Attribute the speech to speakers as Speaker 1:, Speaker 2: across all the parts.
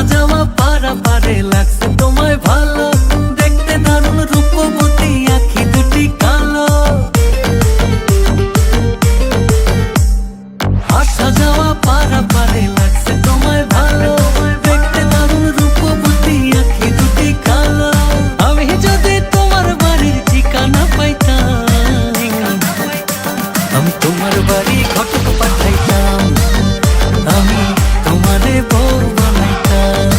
Speaker 1: যাওয়া পারা পারে লাগছে তোমায় ভালো, দেখতে দারুণ রূপবতী আঁখি দুটি কালো। আসা যাওয়া পারা পারে লাগছে তোমায় ভালো, দেখতে দারুণ রূপবতী আঁখি দুটি কালো। আমি যদি তোমার বাড়ির ঠিকানা পাইতাম, আমি তোমার বাড়ি ঘটক পাঠাইতাম, আমি তোমারে বউ বানাইতাম।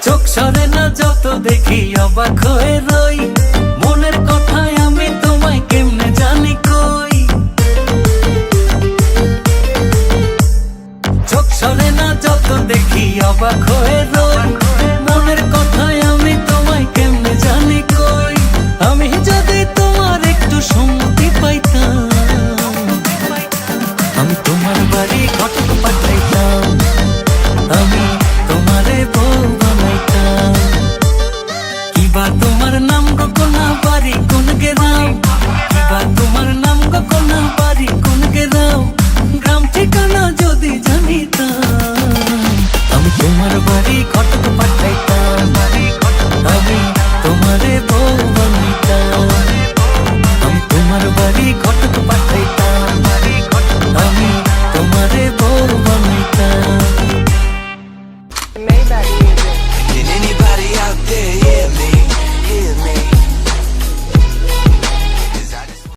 Speaker 1: চোখ সরে না যত দেখি অবাক হয়ে রই, মনের কথায় আমি তোমায় কেমনে জানি কই। চোখ সরে না যত দেখি অবাক হয়ে রই।